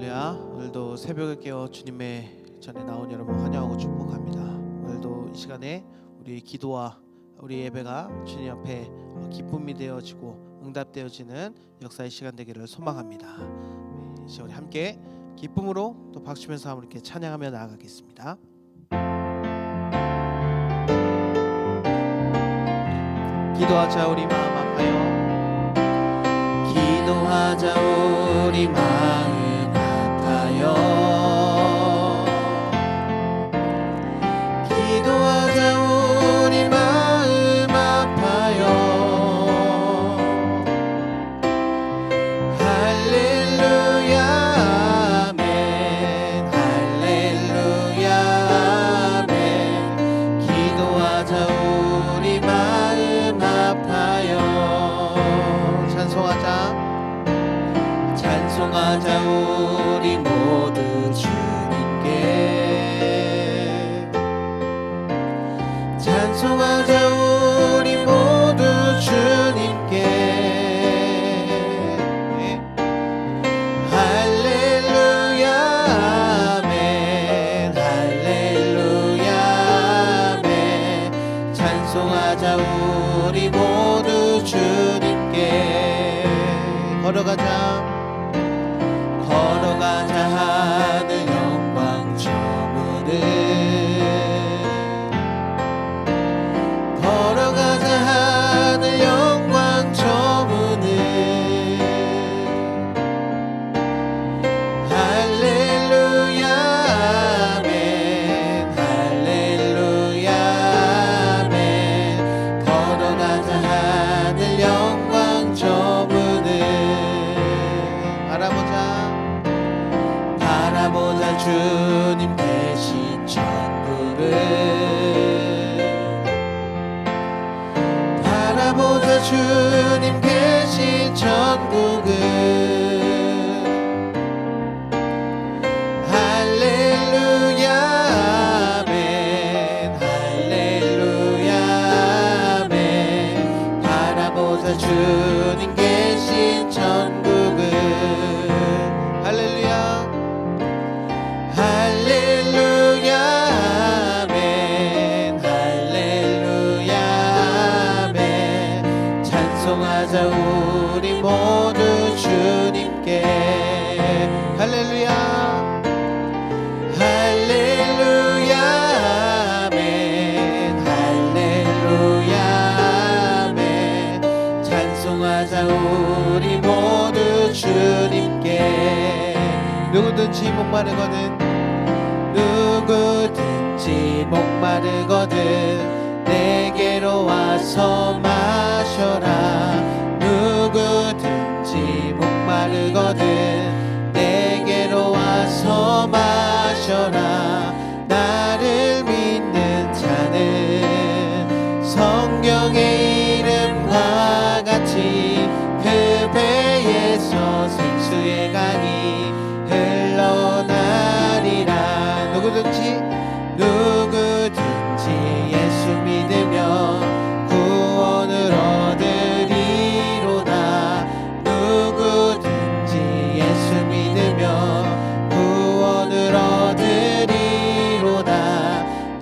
할렐루야. 오늘도 새벽에 깨어 주님의 전에 나온 여러분 환영하고 축복합니다. 오늘도 이 시간에 우리 기도와 우리 예배가 주님 앞에 기쁨이 되어지고 응답되어지는 역사의 시간 되기를 소망합니다. 이제 우리 함께 기쁨으로 또 박수면서 함께 찬양하며 나아가겠습니다. 기도하자 우리 마음 아파요. 기도하자 우리 마음 아파요. 기도하자 우리 마음 아파요. 할렐루야 아멘. 할렐루야 아멘. 기도하자 우리 마음 아파요. 찬송하자 우리 모두 주님께. 찬송하자 우리 모두 주님께. 할렐루야 아멘. 할렐루야 아멘. 찬송하자 우리 모두 주님께. 걸어가자 하늘 영광 저무는. 걸어가자 하늘 영광 저무는. 할렐루야 아멘. 할렐루야 아멘. 걸어가자 하늘 영광 저무는. 바라보자 주님 계신 천국을. 바라보자 주님 계신 천국을. 할렐루야 아멘. 할렐루야 아멘. 바라보자 주님 계신 천국을. 할렐루야 할렐루야 아멘. 할렐루야 아멘. 찬송하자 우리 모두 주님께. 할렐루야 할렐루야 아멘. 할렐루야 아멘. 찬송하자 우리 모두 주님께. 누구든지 목마르거든 누구든지 목마르거든 내게로 와서 마셔라. 누구든지 목마르거든 내게로 와서 마셔라. 나를 믿는 자는 성경의 이름과 같이 그 배에서 생수의 강이 흘러나리라. 누구든지 예수 믿으며 구원을 얻으리로다. 누구든지 예수 믿으며 구원을 얻으리로다.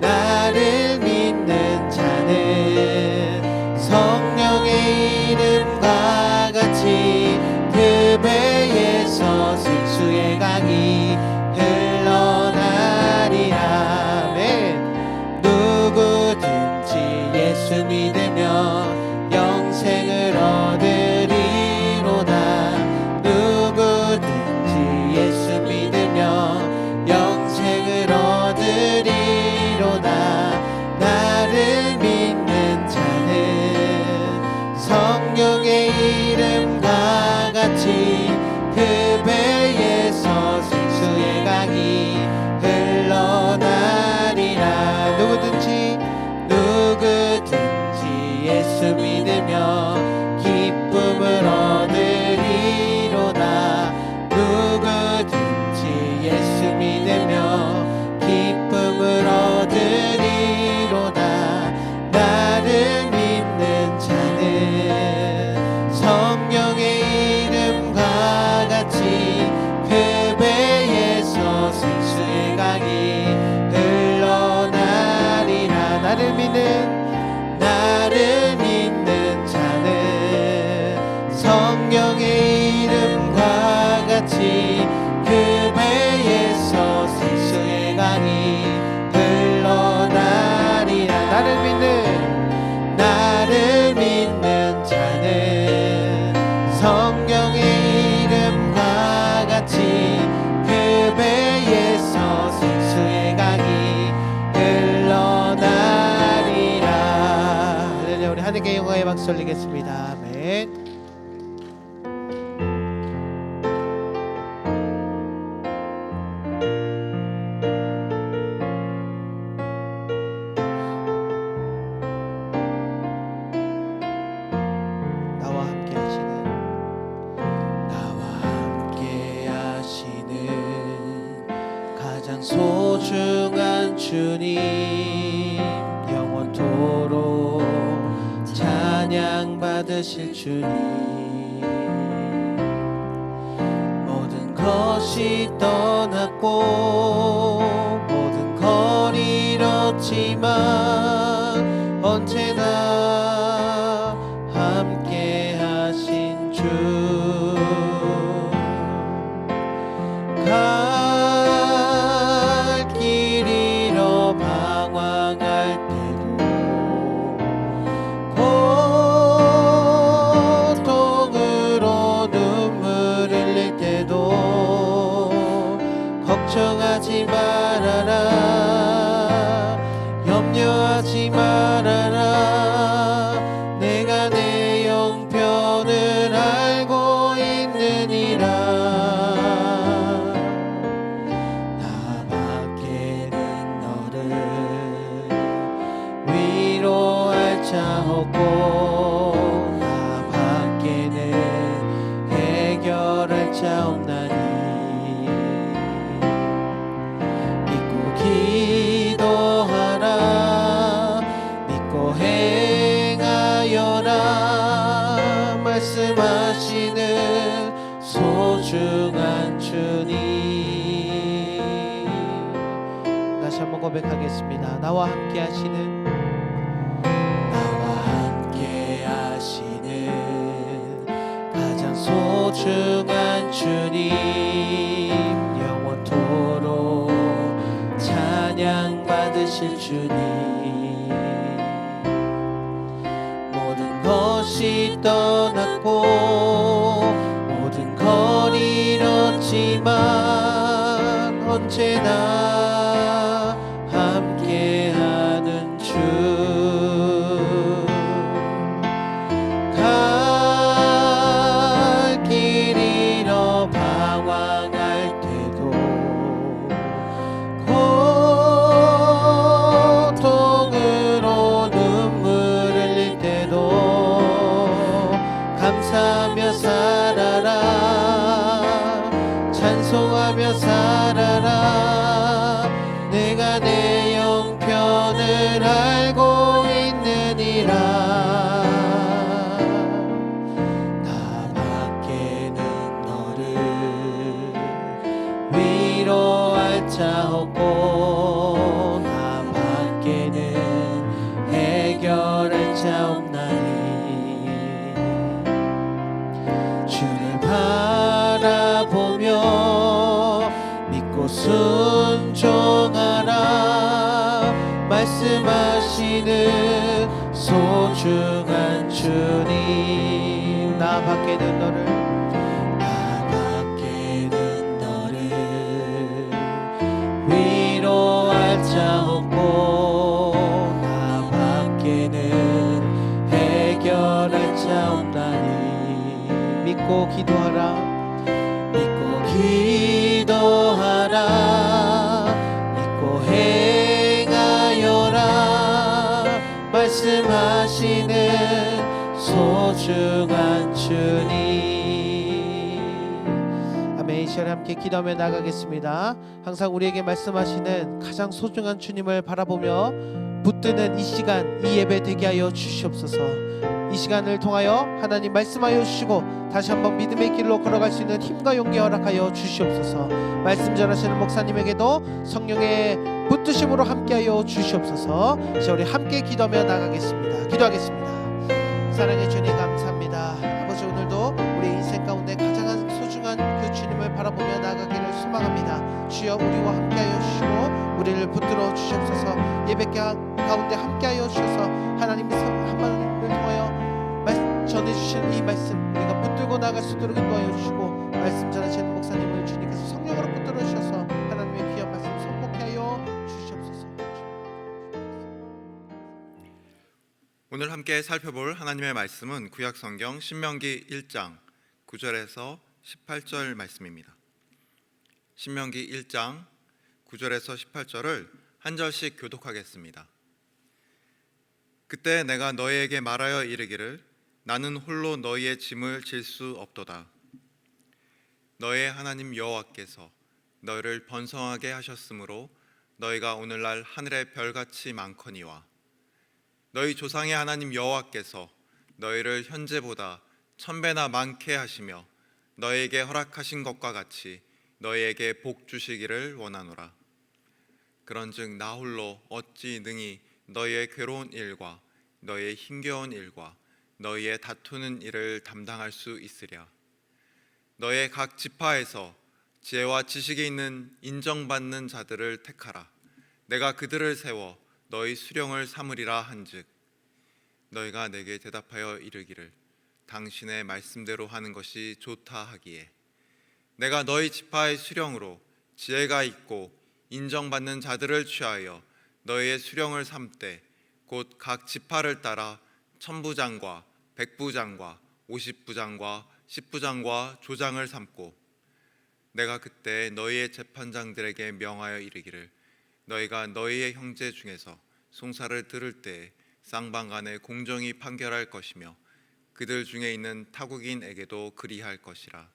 나를 믿는 자는 성령의 이름과 같이 그 배에서 생수의 강이 흘러나리라. 누구든지 예수 믿으며 영생을 얻으리로다. 누구든지 예수 믿으며 영생을 얻으리로다. 나를 믿는 자는 성령의 이름과 같이 그 배에서 생수의 강이 흘러나리라. 누구든지 예수 믿으며 기쁨을 얻으리로다. 누구든지 예수 믿으며 기쁨을 얻으리로다. 나를 믿는 자는 성령의 이름과 같이 그 배 박수 올리겠습니다. 아멘. 소중한 주님 영원토록 찬양 받으실 주님 모든 것이 떠났고 모든 걸 잃었지만 언제나 함께 하신 주 걱정하지 말아라 염려하지 말아라 내가 내 형편을 알고 있느니라 나 밖에는 너를 위로할 자 없고 나 밖에는 해결할 자 없나니 기도하라 믿고 행하여라 말씀하시는 소중한 주님 다시 한번 고백하겠습니다. 나와 함께 하시는 가장 소중한 주님 영원토록 찬양 받으실 주님 모든 것이 떠났고 모든 걸 잃었지만 언제나 함께하는 주 갈 길 잃어 방황할 때도 감사하며 살아라 찬송하며 살아라 내가 내 형편을 알고 있느니라 나 밖에는 너를 위로할 자 없고 나 밖에는 해결할 자 없나니 주를 바라보며 믿고 순종하라 말씀하시는 소중한 주님 나 밖에는 너를 위로할 자 없고 나 밖에는 해결할 자 없나니 믿고 기도하라 믿고 기도하라 믿고 행하여라 말씀하시는 소중한 주님 아멘. 이 시간에 함께 기도하며 나가겠습니다. 항상 우리에게 말씀하시는 가장 소중한 주님을 바라보며 붙드는 이 시간 이 예배 되게 하여 주시옵소서. 이 시간을 통하여 하나님 말씀하여 주시고 다시 한번 믿음의 길로 걸어갈 수 있는 힘과 용기 허락하여 주시옵소서. 말씀 전하시는 목사님에게도 성령의 붙드심으로 함께하여 주시옵소서. 이제 우리 함께 기도하며 나가겠습니다. 기도하겠습니다. 사랑의 주님 감사합니다. 아버지 오늘도 우리 인생 가운데 가장 소중한 그 주님을 바라보며 나가기를 소망합니다. 주여 우리와 함께하여 주시고 우리를 붙들어 주시옵소서. 예배 가운데 함께하여 주셔서 하나님의 한마디를 통하여 전해주신 이 말씀 우리가 붙들고 나갈 수 있도록 인도하여 주시고 말씀 전하시는 목사님을 주님께서 성령으로 붙들어 주셔서 하나님의 귀한 말씀 선포케 하여 주시옵소서. 오늘 함께 살펴볼 하나님의 말씀은 구약 성경 신명기 1장 9절에서 18절 말씀입니다. 신명기 1장 9절에서 18절을 한 절씩 교독하겠습니다. 그때 내가 너희에게 말하여 이르기를 나는 홀로 너희의 짐을 질 수 없도다. 너희의 하나님 여호와께서 너희를 번성하게 하셨으므로 너희가 오늘날 하늘의 별같이 많거니와 너희 조상의 하나님 여호와께서 너희를 현재보다 1000배나 많게 하시며 너희에게 허락하신 것과 같이 너희에게 복 주시기를 원하노라. 그런즉 나 홀로 어찌 능히 너희의 괴로운 일과 너희의 힘겨운 일과 너희의 다투는 일을 담당할 수 있으랴. 너희의 각 지파에서 지혜와 지식이 있는 인정받는 자들을 택하라. 내가 그들을 세워 너희 수령을 삼으리라 한즉 너희가 내게 대답하여 이르기를 당신의 말씀대로 하는 것이 좋다 하기에 내가 너희 지파의 수령으로 지혜가 있고 인정받는 자들을 취하여 너희의 수령을 삼되 곧 각 지파를 따라 1000부장과 100부장과 50부장과 10부장과 조장을 삼고 내가 그때 너희의 재판장들에게 명하여 이르기를 너희가 너희의 형제 중에서 송사를 들을 때에 쌍방간에 공정히 판결할 것이며 그들 중에 있는 타국인에게도 그리할 것이라.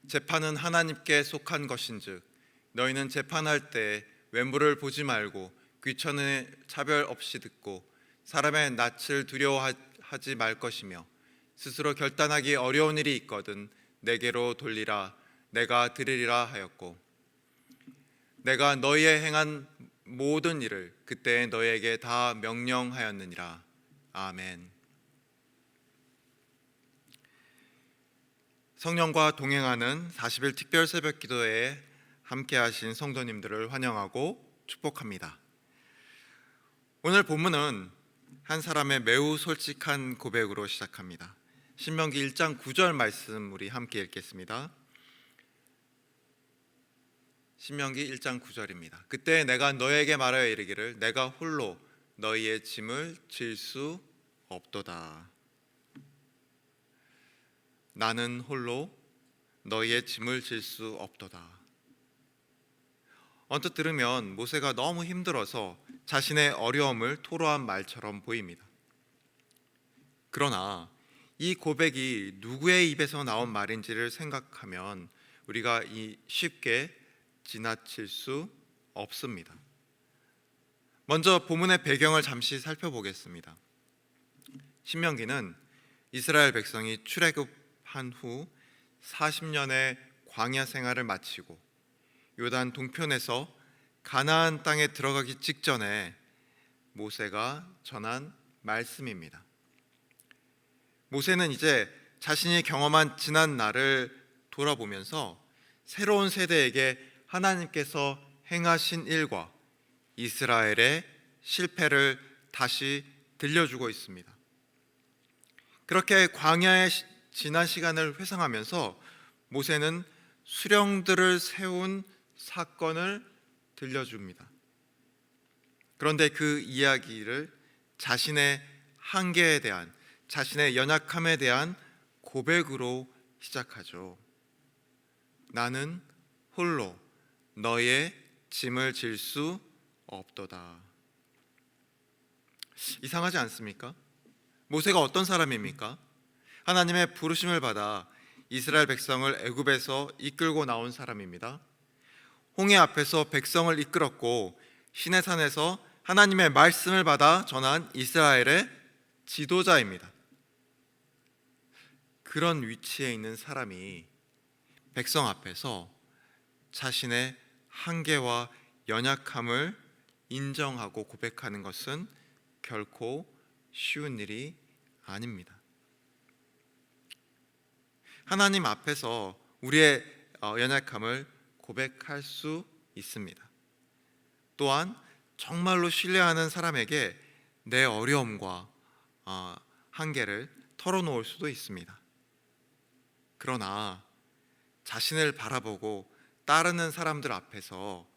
재판은 하나님께 속한 것인즉 너희는 재판할 때에 외모를 보지 말고 귀천을 차별 없이 듣고 사람의 낯을 두려워하지 말 것이며 스스로 결단하기 어려운 일이 있거든 내게로 돌리라. 내가 들으리라 하였고 내가 너희의 행한 모든 일을 그때 너희에게 다 명령하였느니라. 아멘. 성령과 동행하는 40일 특별 새벽 기도에 함께 하신 성도님들을 환영하고 축복합니다. 오늘 본문은 한 사람의 매우 솔직한 고백으로 시작합니다. 신명기 1장 9절 말씀 우리 함께 읽겠습니다. 신명기 1장 9절입니다. 그때 내가 너에게 말하여 이르기를 내가 홀로 너희의 짐을 질 수 없도다. 나는 홀로 너희의 짐을 질 수 없도다. 언뜻 들으면 모세가 너무 힘들어서 자신의 어려움을 토로한 말처럼 보입니다. 그러나 이 고백이 누구의 입에서 나온 말인지를 생각하면 우리가 쉽게 지나칠 수 없습니다. 먼저 본문의 배경을 잠시 살펴보겠습니다. 신명기는 이스라엘 백성이 출애굽한 후 40년의 광야 생활을 마치고 요단 동편에서 가나안 땅에 들어가기 직전에 모세가 전한 말씀입니다. 모세는 이제 자신이 경험한 지난 날을 돌아보면서 새로운 세대에게 하나님께서 행하신 일과 이스라엘의 실패를 다시 들려주고 있습니다. 그렇게 광야의 지난 시간을 회상하면서 모세는 수령들을 세운 사건을 들려줍니다. 그런데 그 이야기를 자신의 한계에 대한, 자신의 연약함에 대한 고백으로 시작하죠. 나는 홀로 너의 짐을 질 수 없도다. 이상하지 않습니까? 모세가 어떤 사람입니까? 하나님의 부르심을 받아 이스라엘 백성을 애굽에서 이끌고 나온 사람입니다. 홍해 앞에서 백성을 이끌었고 시내산에서 하나님의 말씀을 받아 전한 이스라엘의 지도자입니다. 그런 위치에 있는 사람이 백성 앞에서 자신의 한계와 연약함을 인정하고 고백하는 것은 결코 쉬운 일이 아닙니다. 하나님 앞에서 우리의 연약함을 고백할 수 있습니다. 또한 정말로 신뢰하는 사람에게 내 어려움과 한계를 털어놓을 수도 있습니다. 그러나 자신을 바라보고 따르는 사람들 앞에서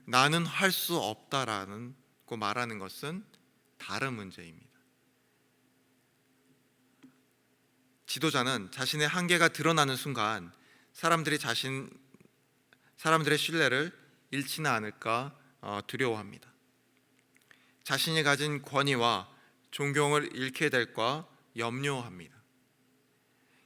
나는 할 수 없다라고 말하는 것은 다른 문제입니다. 지도자는 자신의 한계가 드러나는 순간 사람들의 신뢰를 잃지는 않을까 두려워합니다. 자신이 가진 권위와 존경을 잃게 될까 염려합니다.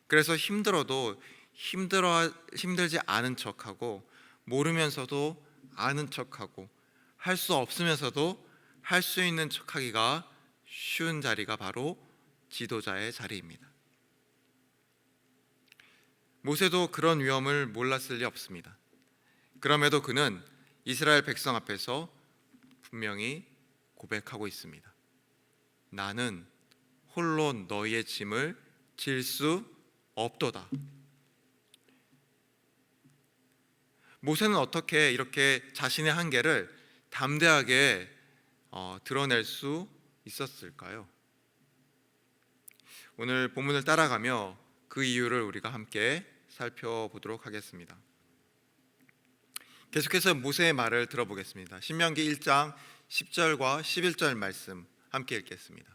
그래서 힘들어도 힘들지 않은 척하고, 모르면서도 아는 척하고, 할 수 없으면서도 할 수 있는 척하기가 쉬운 자리가 바로 지도자의 자리입니다. 모세도 그런 위험을 몰랐을 리 없습니다. 그럼에도 그는 이스라엘 백성 앞에서 분명히 고백하고 있습니다. 나는 홀로 너희의 짐을 질 수 없도다. 모세는 어떻게 이렇게 자신의 한계를 담대하게 드러낼 수 있었을까요? 오늘 본문을 따라가며 그 이유를 우리가 함께 살펴보도록 하겠습니다. 계속해서 모세의 말을 들어보겠습니다. 신명기 1장 10절과 11절 말씀 함께 읽겠습니다.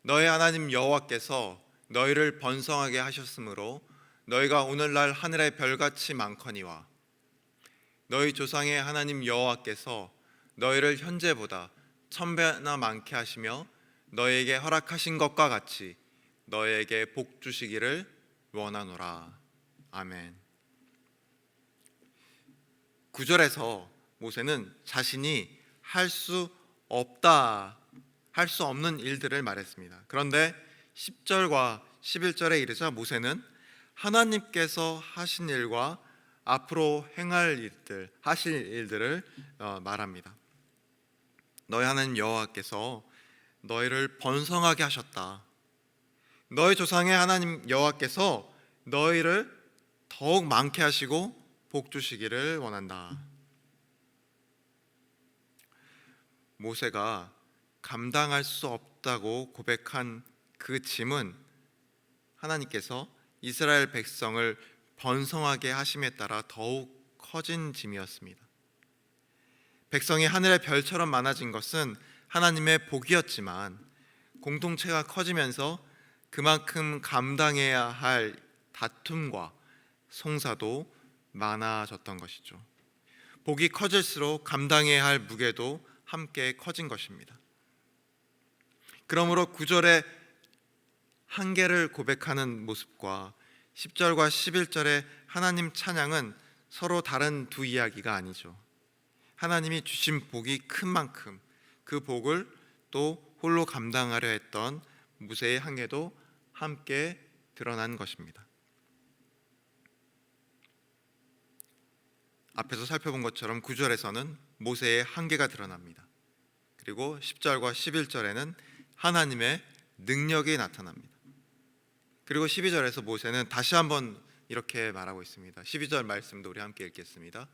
너희 하나님 여호와께서 너희를 번성하게 하셨으므로 너희가 오늘날 하늘의 별같이 많거니와 너희 조상의 하나님 여호와께서 너희를 현재보다 1000배나 많게 하시며 너희에게 허락하신 것과 같이 너희에게 복 주시기를 원하노라. 아멘. 9절에서 모세는 자신이 할 수 없는 일들을 말했습니다. 그런데 10절과 11절에 이르자 모세는 하나님께서 하신 일과 앞으로 하실 일들을 말합니다. 너희 하나님 여호와께서 너희를 번성하게 하셨다. 너희 조상의 하나님 여호와께서 너희를 더욱 많게 하시고 복 주시기를 원한다. 모세가 감당할 수 없다고 고백한 그 짐은 하나님께서 이스라엘 백성을 번성하게 하심에 따라 더욱 커진 짐이었습니다. 백성이 하늘의 별처럼 많아진 것은 하나님의 복이었지만 공동체가 커지면서 그만큼 감당해야 할 다툼과 송사도 많아졌던 것이죠. 복이 커질수록 감당해야 할 무게도 함께 커진 것입니다. 그러므로 9절의 한계를 고백하는 모습과 10절과 11절의 하나님 찬양은 서로 다른 두 이야기가 아니죠. 하나님이 주신 복이 큰 만큼 그 복을 또 홀로 감당하려 했던 모세의 한계도 함께 드러난 것입니다. 앞에서 살펴본 것처럼 9절에서는 모세의 한계가 드러납니다. 그리고 10절과 11절에는 하나님의 능력이 나타납니다. 그리고 12절에서 모세는 다시 한번 이렇게 말하고 있습니다. 12절 말씀도 우리 함께 읽겠습니다.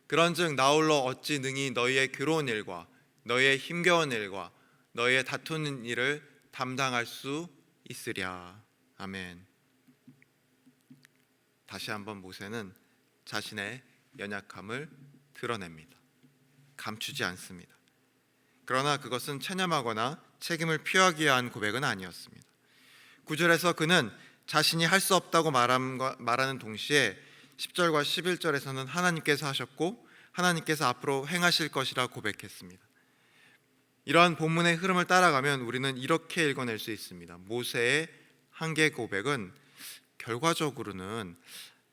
그런즉 나 홀로 어찌 능히 너희의 괴로운 일과 너희의 힘겨운 일과 너희의 다투는 일을 담당할 수 있으랴. 아멘. 다시 한번 모세는 자신의 연약함을 드러냅니다. 감추지 않습니다. 그러나 그것은 체념하거나 책임을 피하기 위한 고백은 아니었습니다. 9절에서 그는 자신이 할 수 없다고 말하는 동시에 10절과 11절에서는 하나님께서 하셨고 하나님께서 앞으로 행하실 것이라 고백했습니다. 이러한 본문의 흐름을 따라가면 우리는 이렇게 읽어낼 수 있습니다. 모세의 한계 고백은 결과적으로는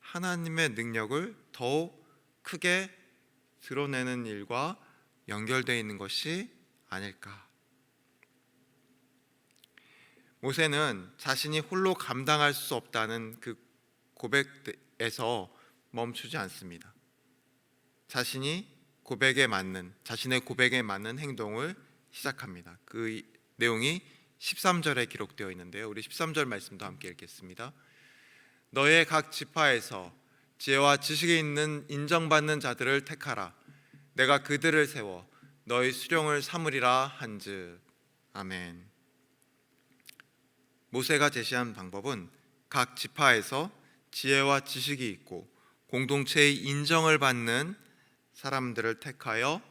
하나님의 능력을 더욱 크게 드러내는 일과 연결되어 있는 것이 아닐까. 모세는 자신이 홀로 감당할 수 없다는 그 고백에서 멈추지 않습니다. 자신의 고백에 맞는 행동을 시작합니다. 그 내용이 13절에 기록되어 있는데요. 우리 13절 말씀도 함께 읽겠습니다. 너의 각 지파에서 지혜와 지식이 있는 인정받는 자들을 택하라. 내가 그들을 세워 너희 수령을 삼으리라 한즉. 아멘. 모세가 제시한 방법은 각 지파에서 지혜와 지식이 있고 공동체의 인정을 받는 사람들을 택하여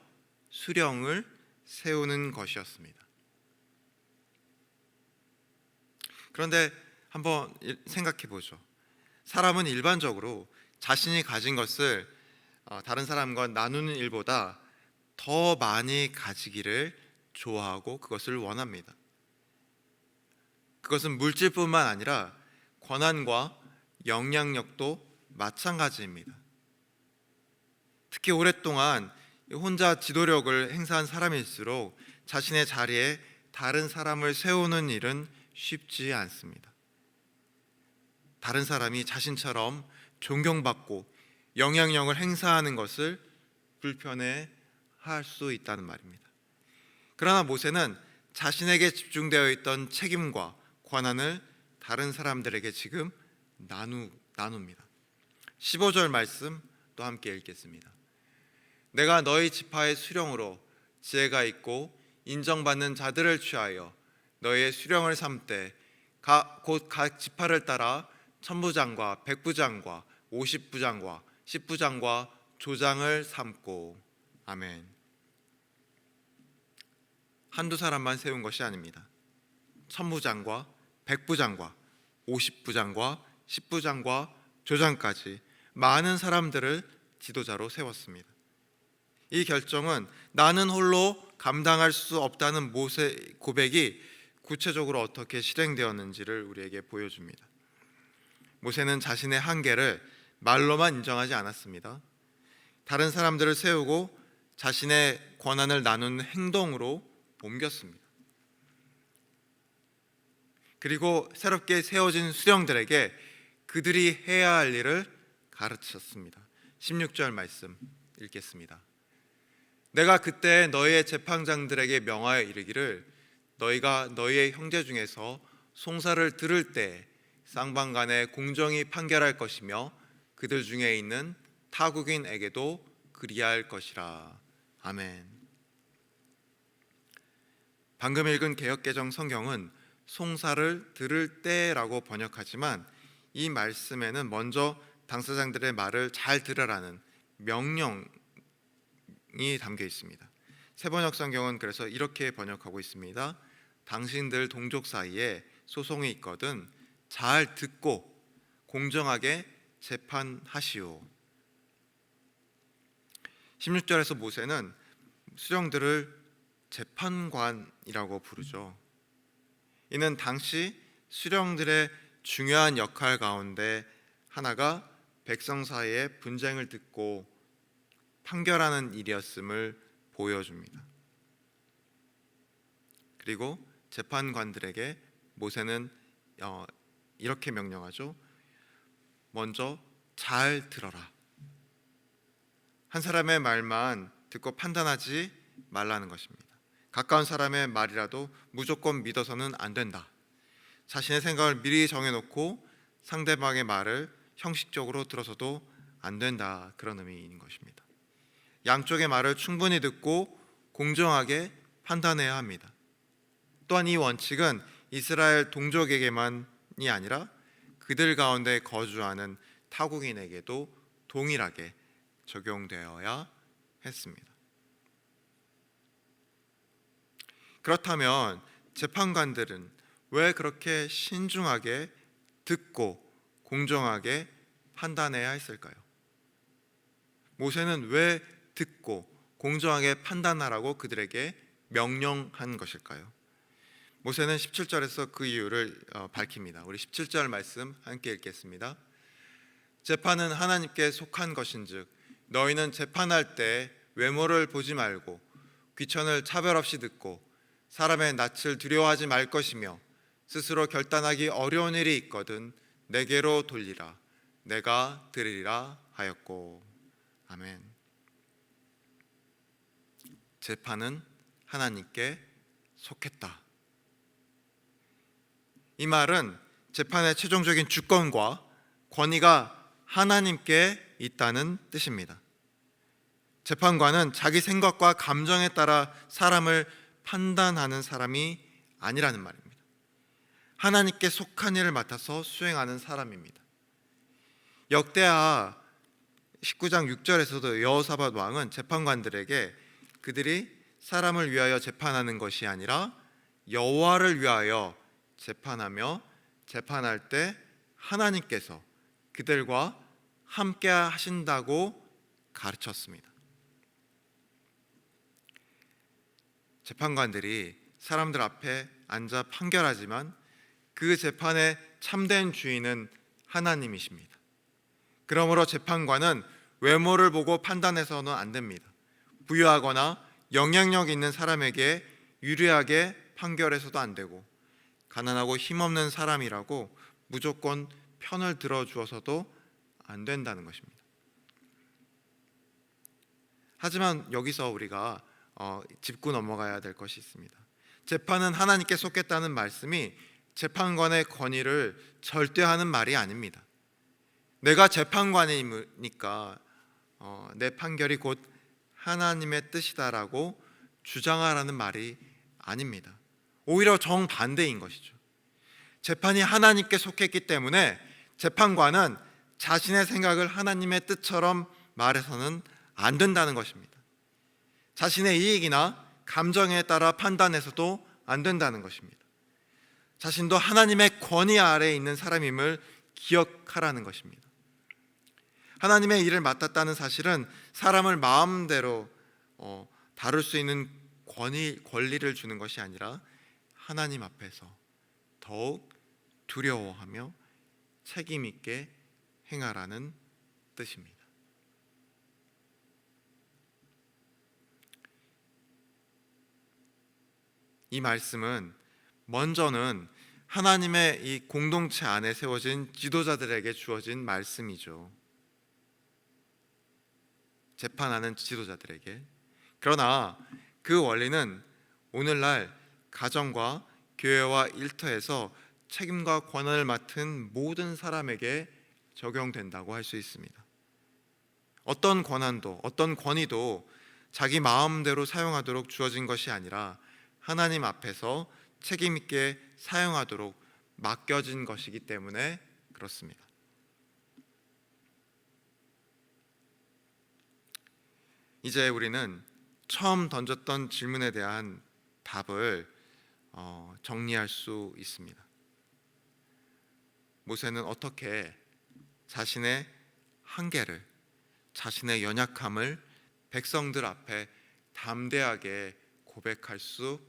수령을 세우는 것이었습니다. 그런데 한번 생각해 보죠. 사람은 일반적으로 자신이 가진 것을 다른 사람과 나누는 일보다 더 많이 가지기를 좋아하고 그것을 원합니다. 그것은 물질뿐만 아니라 권한과 영향력도 마찬가지입니다. 특히 오랫동안 혼자 지도력을 행사한 사람일수록 자신의 자리에 다른 사람을 세우는 일은 쉽지 않습니다. 다른 사람이 자신처럼 존경받고 영향력을 행사하는 것을 불편해 할 수 있다는 말입니다. 그러나 모세는 자신에게 집중되어 있던 책임과 권한을 다른 사람들에게 지금 나눕니다. 15절 말씀 또 함께 읽겠습니다. 내가 너희 지파의 수령으로 지혜가 있고 인정받는 자들을 취하여 너희의 수령을 삼되 곧 각 지파를 따라 천부장과 백부장과 50부장과 10부장과 조장을 삼고. 아멘. 한두 사람만 세운 것이 아닙니다. 천부장과 백부장과 50부장과 10부장과 조장까지 많은 사람들을 지도자로 세웠습니다. 이 결정은 나는 홀로 감당할 수 없다는 모세의 고백이 구체적으로 어떻게 실행되었는지를 우리에게 보여줍니다. 모세는 자신의 한계를 말로만 인정하지 않았습니다. 다른 사람들을 세우고 자신의 권한을 나누는 행동으로 옮겼습니다. 그리고 새롭게 세워진 수령들에게 그들이 해야 할 일을 가르쳤습니다. 16절 말씀 읽겠습니다. 내가 그때 너희의 재판장들에게 명하여 이르기를 너희가 너희의 형제 중에서 송사를 들을 때 쌍방간에 공정히 판결할 것이며 그들 중에 있는 타국인에게도 그리할 것이라. 아멘. 방금 읽은 개역개정 성경은 송사를 들을 때라고 번역하지만 이 말씀에는 먼저 당사자들의 말을 잘 들으라는 명령이 담겨 있습니다. 새번역 성경은 그래서 이렇게 번역하고 있습니다. 당신들 동족 사이에 소송이 있거든 잘 듣고 공정하게 재판하시오. 16절에서 모세는 수령들을 재판관이라고 부르죠. 이는 당시 수령들의 중요한 역할 가운데 하나가 백성 사이의 분쟁을 듣고 판결하는 일이었음을 보여줍니다. 그리고 재판관들에게 모세는 이렇게 명령하죠. 먼저 잘 들어라. 한 사람의 말만 듣고 판단하지 말라는 것입니다. 가까운 사람의 말이라도 무조건 믿어서는 안 된다. 자신의 생각을 미리 정해놓고 상대방의 말을 형식적으로 들어서도 안 된다. 그런 의미인 것입니다. 양쪽의 말을 충분히 듣고 공정하게 판단해야 합니다. 또한 이 원칙은 이스라엘 동족에게만이 아니라 그들 가운데 거주하는 타국인에게도 동일하게 적용되어야 했습니다. 그렇다면 재판관들은 왜 그렇게 신중하게 듣고 공정하게 판단해야 했을까요? 모세는 왜 듣고 공정하게 판단하라고 그들에게 명령한 것일까요? 모세는 17절에서 그 이유를 밝힙니다. 우리 17절 말씀 함께 읽겠습니다. 재판은 하나님께 속한 것인즉 너희는 재판할 때 외모를 보지 말고 귀천을 차별 없이 듣고 사람의 낯을 두려워하지 말 것이며 스스로 결단하기 어려운 일이 있거든 내게로 돌리라. 내가 들으리라 하였고. 아멘. 재판은 하나님께 속했다. 이 말은 재판의 최종적인 주권과 권위가 하나님께 있다는 뜻입니다. 재판관은 자기 생각과 감정에 따라 사람을 판단하는 사람이 아니라는 말입니다. 하나님께 속한 일을 맡아서 수행하는 사람입니다. 역대하 19장 6절에서도 여호사밧 왕은 재판관들에게 그들이 사람을 위하여 재판하는 것이 아니라 여호와를 위하여 재판하며 재판할 때 하나님께서 그들과 함께 하신다고 가르쳤습니다. 재판관들이 사람들 앞에 앉아 판결하지만 그 재판의 참된 주인은 하나님이십니다. 그러므로 재판관은 외모를 보고 판단해서는 안 됩니다. 부유하거나 영향력 있는 사람에게 유리하게 판결해서도 안 되고, 가난하고 힘없는 사람이라고 무조건 편을 들어주어서도 안 된다는 것입니다. 하지만 여기서 우리가 짚고 넘어가야 될 것이 있습니다. 재판은 하나님께 속했다는 말씀이 재판관의 권위를 절대하는 말이 아닙니다. 내가 재판관이니까 내 판결이 곧 하나님의 뜻이다라고 주장하라는 말이 아닙니다. 오히려 정반대인 것이죠. 재판이 하나님께 속했기 때문에 재판관은 자신의 생각을 하나님의 뜻처럼 말해서는 안 된다는 것입니다. 자신의 이익이나 감정에 따라 판단해서도 안 된다는 것입니다. 자신도 하나님의 권위 아래에 있는 사람임을 기억하라는 것입니다. 하나님의 일을 맡았다는 사실은 사람을 마음대로 다룰 수 있는 권리를 주는 것이 아니라 하나님 앞에서 더욱 두려워하며 책임 있게 행하라는 뜻입니다. 이 말씀은 먼저는 하나님의 이 공동체 안에 세워진 지도자들에게 주어진 말씀이죠. 재판하는 지도자들에게. 그러나 그 원리는 오늘날 가정과 교회와 일터에서 책임과 권한을 맡은 모든 사람에게 적용된다고 할 수 있습니다. 어떤 권한도 어떤 권위도 자기 마음대로 사용하도록 주어진 것이 아니라 하나님 앞에서 책임 있게 사용하도록 맡겨진 것이기 때문에 그렇습니다. 이제 우리는 처음 던졌던 질문에 대한 답을 정리할 수 있습니다. 모세는 어떻게 자신의 한계를, 자신의 연약함을 백성들 앞에 담대하게 고백할 수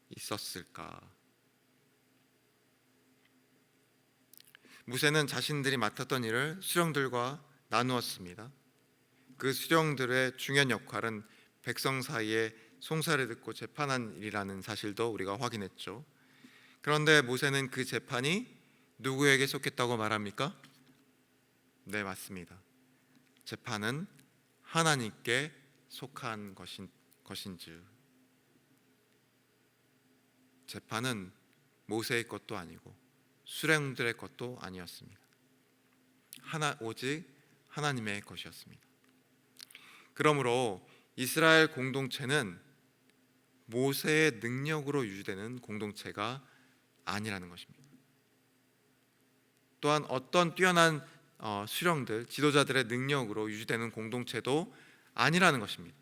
있었을까? 모세는 자신들이 맡았던 일을 수령들과 나누었습니다. 그 수령들의 중요한 역할은 백성 사이에 송사를 듣고 재판한 일이라는 사실도 우리가 확인했죠. 그런데 모세는 그 재판이 누구에게 속했다고 말합니까? 네, 맞습니다. 재판은 하나님께 속한 것인즉 재판은 모세의 것도 아니고 수령들의 것도 아니었습니다. 오직 하나님의 것이었습니다. 그러므로 이스라엘 공동체는 모세의 능력으로 유지되는 공동체가 아니라는 것입니다. 또한 어떤 뛰어난 수령들, 지도자들의 능력으로 유지되는 공동체도 아니라는 것입니다.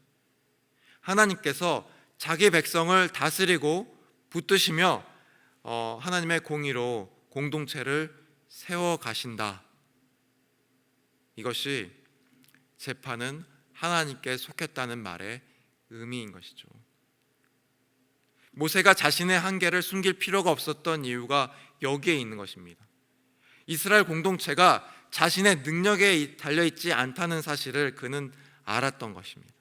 하나님께서 자기 백성을 다스리고 붙드시며 하나님의 공의로 공동체를 세워 가신다. 이것이 재판은 하나님께 속했다는 말의 의미인 것이죠. 모세가 자신의 한계를 숨길 필요가 없었던 이유가 여기에 있는 것입니다. 이스라엘 공동체가 자신의 능력에 달려있지 않다는 사실을 그는 알았던 것입니다.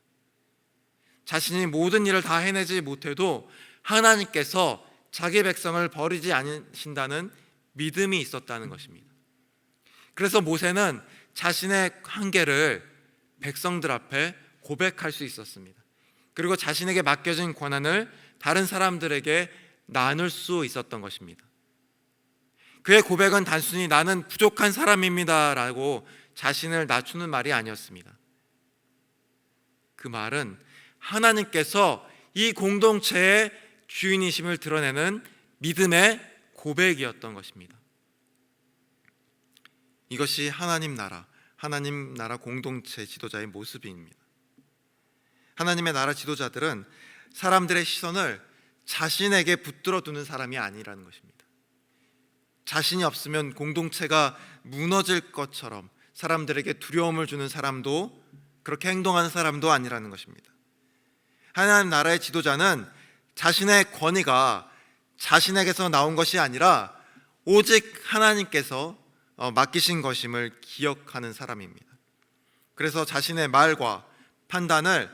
자신이 모든 일을 다 해내지 못해도 하나님께서 자기 백성을 버리지 않으신다는 믿음이 있었다는 것입니다. 그래서 모세는 자신의 한계를 백성들 앞에 고백할 수 있었습니다. 그리고 자신에게 맡겨진 권한을 다른 사람들에게 나눌 수 있었던 것입니다. 그의 고백은 단순히 나는 부족한 사람입니다 라고 자신을 낮추는 말이 아니었습니다. 그 말은 하나님께서 이 공동체의 주인이심을 드러내는 믿음의 고백이었던 것입니다. 이것이 하나님 나라 공동체 지도자의 모습입니다. 하나님의 나라 지도자들은 사람들의 시선을 자신에게 붙들어 두는 사람이 아니라는 것입니다. 자신이 없으면 공동체가 무너질 것처럼 사람들에게 두려움을 주는 사람도, 그렇게 행동하는 사람도 아니라는 것입니다. 하나님 나라의 지도자는 자신의 권위가 자신에게서 나온 것이 아니라 오직 하나님께서 맡기신 것임을 기억하는 사람입니다. 그래서 자신의 말과 판단을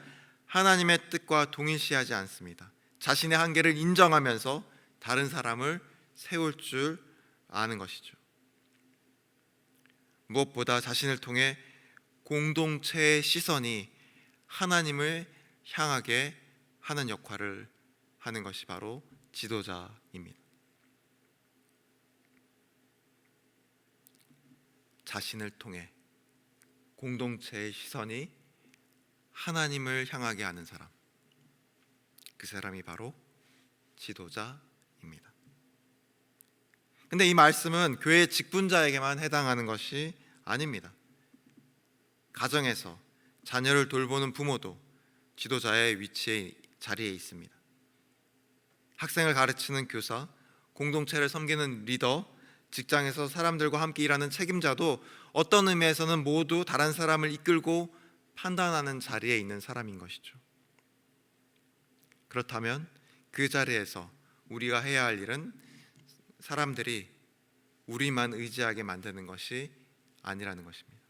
하나님의 뜻과 동일시하지 않습니다. 자신의 한계를 인정하면서 다른 사람을 세울 줄 아는 것이죠. 무엇보다 자신을 통해 공동체의 시선이 하나님을 향하게 하는 역할을 하는 것이 바로 지도자입니다. 자신을 통해 공동체의 시선이 하나님을 향하게 하는 사람, 그 사람이 바로 지도자입니다. 근데 이 말씀은 교회 직분자에게만 해당하는 것이 아닙니다. 가정에서 자녀를 돌보는 부모도 지도자의 자리에 있습니다. 학생을 가르치는 교사, 공동체를 섬기는 리더, 직장에서 사람들과 함께 일하는 책임자도 어떤 의미에서는 모두 다른 사람을 이끌고 판단하는 자리에 있는 사람인 것이죠. 그렇다면 그 자리에서 우리가 해야 할 일은 사람들이 우리만 의지하게 만드는 것이 아니라는 것입니다.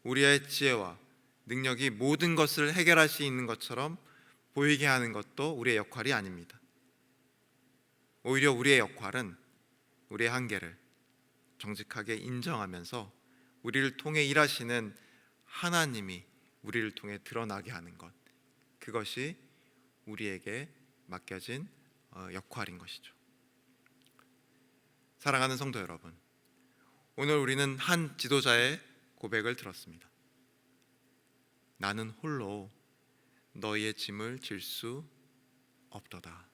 우리의 지혜와 능력이 모든 것을 해결할 수 있는 것처럼 보이게 하는 것도 우리의 역할이 아닙니다. 오히려 우리의 역할은 우리의 한계를 정직하게 인정하면서 우리를 통해 일하시는 하나님이 우리를 통해 드러나게 하는 것, 그것이 우리에게 맡겨진 역할인 것이죠. 사랑하는 성도 여러분, 오늘 우리는 한 지도자의 고백을 들었습니다. 나는 홀로 너희의 짐을 질 수 없도다.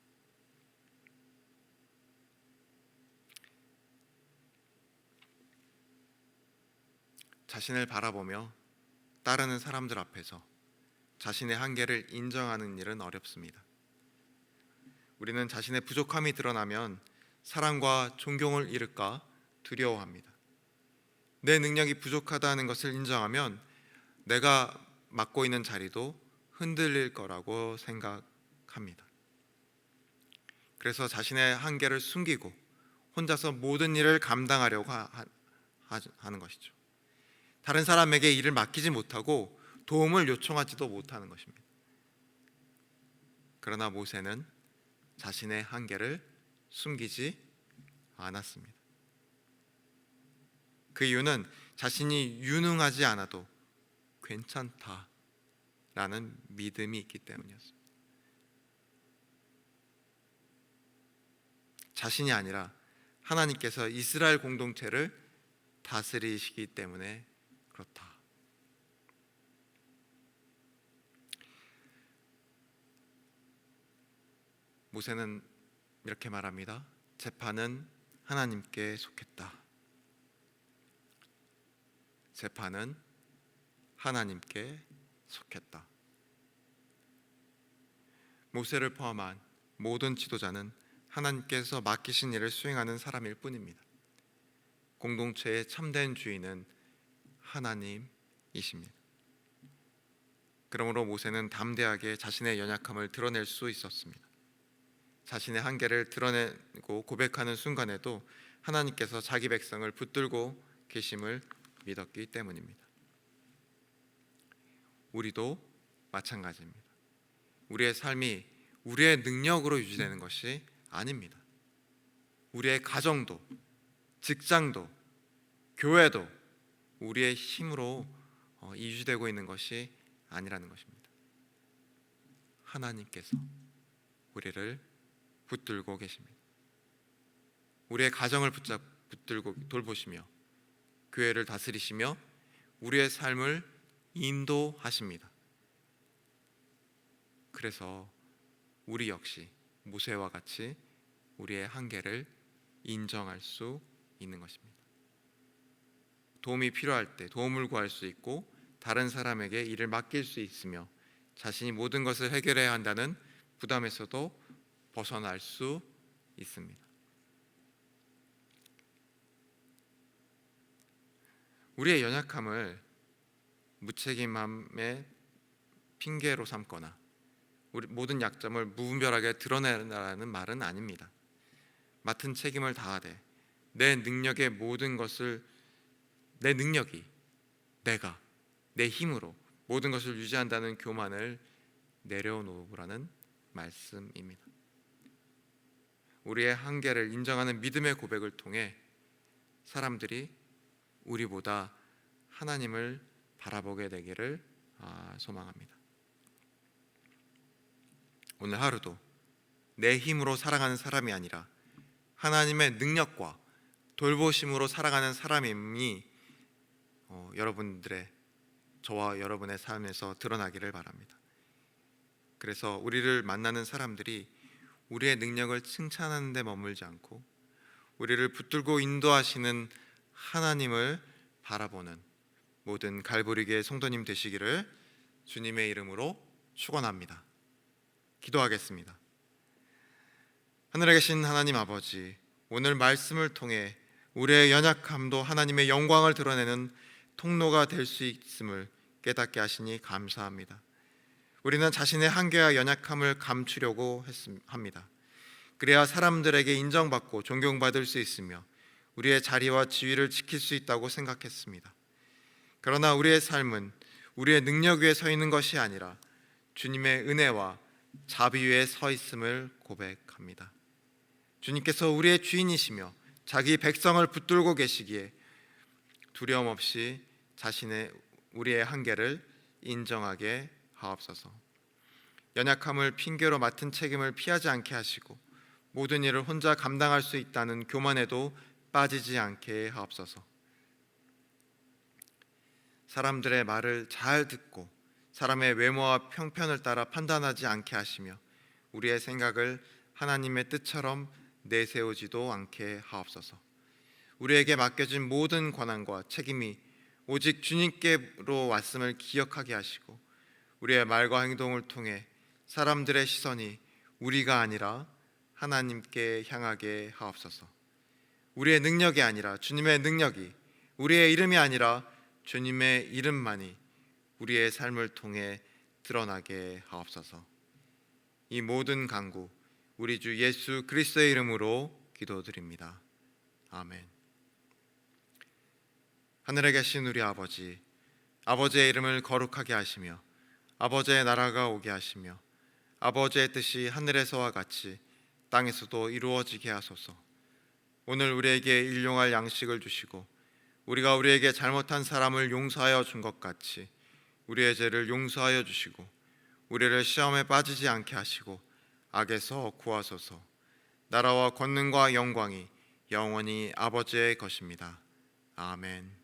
자신을 바라보며 따르는 사람들 앞에서 자신의 한계를 인정하는 일은 어렵습니다. 우리는 자신의 부족함이 드러나면 사랑과 존경을 잃을까 두려워합니다. 내 능력이 부족하다는 것을 인정하면 내가 맡고 있는 자리도 흔들릴 거라고 생각합니다. 그래서 자신의 한계를 숨기고 혼자서 모든 일을 감당하려고 하는 것이죠. 다른 사람에게 일을 맡기지 못하고 도움을 요청하지도 못하는 것입니다. 그러나 모세는 자신의 한계를 숨기지 않았습니다. 그 이유는 자신이 유능하지 않아도 괜찮다라는 믿음이 있기 때문이었습니다. 자신이 아니라 하나님께서 이스라엘 공동체를 다스리시기 때문에 그렇다. 모세는 이렇게 말합니다. 재판은 하나님께 속했다. 재판은 하나님께 속했다. 모세를 포함한 모든 지도자는 하나님께서 맡기신 일을 수행하는 사람일 뿐입니다. 공동체의 참된 주인은 하나님이십니다. 그러므로 모세는 담대하게 자신의 연약함을 드러낼 수 있었습니다. 자신의 한계를 드러내고 고백하는 순간에도 하나님께서 자기 백성을 붙들고 계심을 믿었기 때문입니다. 우리도 마찬가지입니다. 우리의 삶이 우리의 능력으로 유지되는 것이 아닙니다. 우리의 가정도, 직장도, 교회도 우리의 힘으로 유지되고 있는 것이 아니라는 것입니다. 하나님께서 우리를 붙들고 계십니다. 우리의 가정을 붙들고 돌보시며 교회를 다스리시며 우리의 삶을 인도하십니다. 그래서 우리 역시 모세와 같이 우리의 한계를 인정할 수 있는 것입니다. 도움이 필요할 때 도움을 구할 수 있고 다른 사람에게 일을 맡길 수 있으며 자신이 모든 것을 해결해야 한다는 부담에서도 벗어날 수 있습니다. 우리의 연약함을 무책임함의 핑계로 삼거나 우리 모든 약점을 무분별하게 드러내라는 말은 아닙니다. 맡은 책임을 다하되 내 능력의 모든 것을, 내 능력이, 내가 내 힘으로 모든 것을 유지한다는 교만을 내려놓으라는 말씀입니다. 우리의 한계를 인정하는 믿음의 고백을 통해 사람들이 우리보다 하나님을 바라보게 되기를 소망합니다. 오늘 하루도 내 힘으로 살아가는 사람이 아니라 하나님의 능력과 돌보심으로 살아가는 사람임이 여러분들의, 저와 여러분의 삶에서 드러나기를 바랍니다. 그래서 우리를 만나는 사람들이 우리의 능력을 칭찬하는 데 머물지 않고 우리를 붙들고 인도하시는 하나님을 바라보는 모든 갈보리교회 성도님 되시기를 주님의 이름으로 축원합니다. 기도하겠습니다. 하늘에 계신 하나님 아버지, 오늘 말씀을 통해 우리의 연약함도 하나님의 영광을 드러내는 통로가 될 수 있음을 깨닫게 하시니 감사합니다. 우리는 자신의 한계와 연약함을 감추려고 합니다. 그래야 사람들에게 인정받고 존경받을 수 있으며 우리의 자리와 지위를 지킬 수 있다고 생각했습니다. 그러나 우리의 삶은 우리의 능력 위에 서 있는 것이 아니라 주님의 은혜와 자비 위에 서 있음을 고백합니다. 주님께서 우리의 주인이시며 자기 백성을 붙들고 계시기에 두려움 없이 우리의 한계를 인정하게 하옵소서. 연약함을 핑계로 맡은 책임을 피하지 않게 하시고 모든 일을 혼자 감당할 수 있다는 교만에도 빠지지 않게 하옵소서. 사람들의 말을 잘 듣고 사람의 외모와 평편을 따라 판단하지 않게 하시며 우리의 생각을 하나님의 뜻처럼 내세우지도 않게 하옵소서. 우리에게 맡겨진 모든 권한과 책임이 오직 주님께로 왔음을 기억하게 하시고 우리의 말과 행동을 통해 사람들의 시선이 우리가 아니라 하나님께 향하게 하옵소서. 우리의 능력이 아니라 주님의 능력이, 우리의 이름이 아니라 주님의 이름만이 우리의 삶을 통해 드러나게 하옵소서. 이 모든 간구 우리 주 예수 그리스도의 이름으로 기도드립니다. 아멘. 하늘에 계신 우리 아버지, 아버지의 이름을 거룩하게 하시며 아버지의 나라가 오게 하시며 아버지의 뜻이 하늘에서와 같이 땅에서도 이루어지게 하소서. 오늘 우리에게 일용할 양식을 주시고 우리가 우리에게 잘못한 사람을 용서하여 준 것 같이 우리의 죄를 용서하여 주시고 우리를 시험에 빠지지 않게 하시고 악에서 구하소서. 나라와 권능과 영광이 영원히 아버지의 것입니다. 아멘.